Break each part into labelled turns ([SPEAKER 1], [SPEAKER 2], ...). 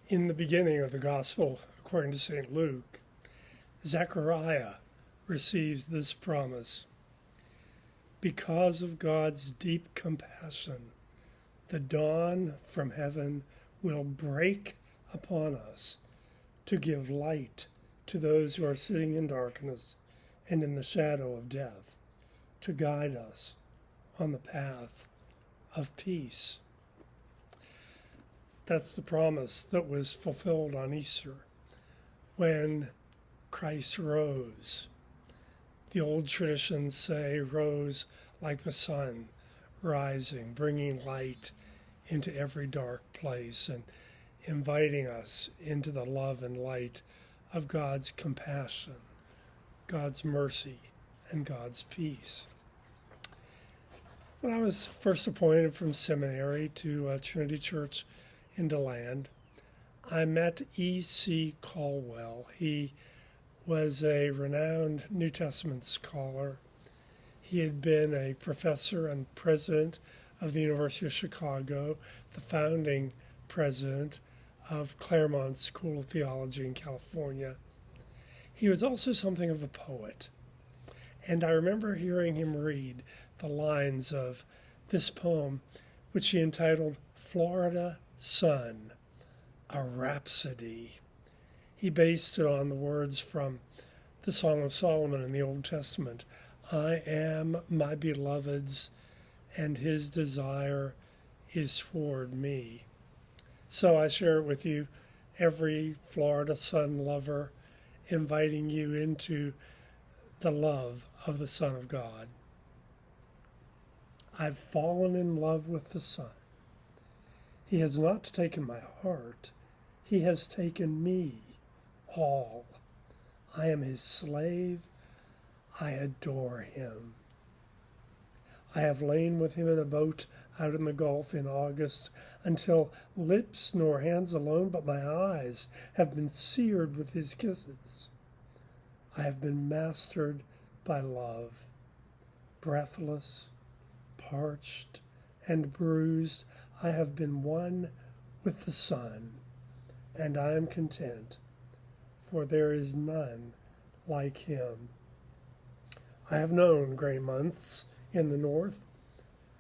[SPEAKER 1] In the beginning of the Gospel, according to St. Luke, Zechariah receives this promise. Because of God's deep compassion, the dawn from heaven will break upon us to give light to those who are sitting in darkness and in the shadow of death, to guide us on the path of peace. That's the promise that was fulfilled on Easter when Christ rose. The old traditions say rose like the sun rising, bringing light into every dark place and inviting us into the love and light of God's compassion, God's mercy, and God's peace. When I was first appointed from seminary to Trinity Church in DeLand, I met E.C. Caldwell. He was a renowned New Testament scholar. He had been a professor and president of the University of Chicago, the founding president of Claremont School of Theology in California. He was also something of a poet. And I remember hearing him read the lines of this poem, which he entitled Florida Sun, a Rhapsody. He based it on the words from the Song of Solomon in the Old Testament. I am my beloved's, and his desire is toward me. So I share it with you, every Florida sun lover, inviting you into the love of the Son of God. I've fallen in love with the Son. He has not taken my heart. He has taken me, all. I am his slave. I adore him. I have lain with him in a boat out in the Gulf in August until lips nor hands alone but my eyes have been seared with his kisses. I have been mastered by love, breathless, parched, and bruised. I have been one with the sun, and I am content, for there is none like him. I have known gray months in the north.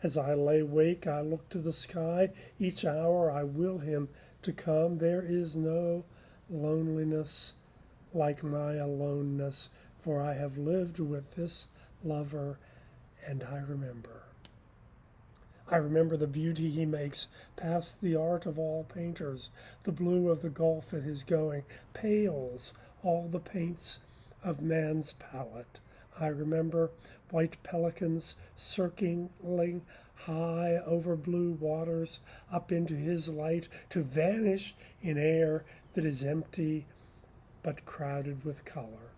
[SPEAKER 1] As I lay awake, I look to the sky. Each hour I will him to come. There is no loneliness like my aloneness, for I have lived with this lover, and I remember. I remember the beauty he makes past the art of all painters. The blue of the Gulf at his going pales all the paints of man's palette. I remember white pelicans circling high over blue waters up into his light to vanish in air that is empty but crowded with color.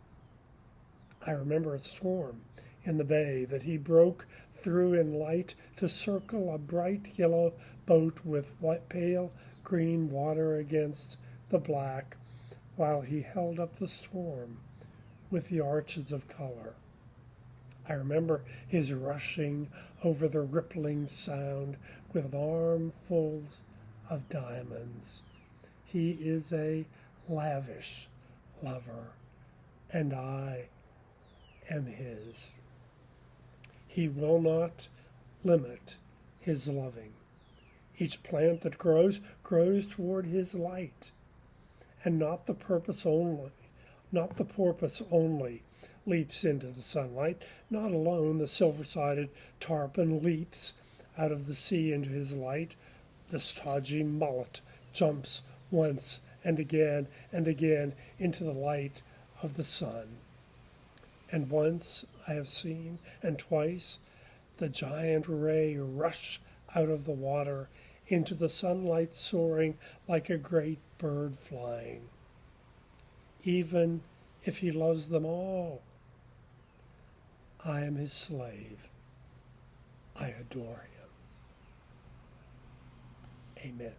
[SPEAKER 1] I remember a storm in the bay that he broke through in light to circle a bright yellow boat with white, pale green water against the black, while he held up the storm with the arches of color. I remember his rushing over the rippling sound with armfuls of diamonds. He is a lavish lover, and I am his. He will not limit his loving. Each plant that grows toward his light, and not the porpoise only leaps into the sunlight. Not alone the silver-sided tarpon leaps out of the sea into his light. The stodgy mullet jumps once and again into the light of the sun. And once I have seen, and twice, the giant ray rush out of the water into the sunlight, soaring like a great bird flying. Even if he loves them all, I am his slave. I adore him. Amen.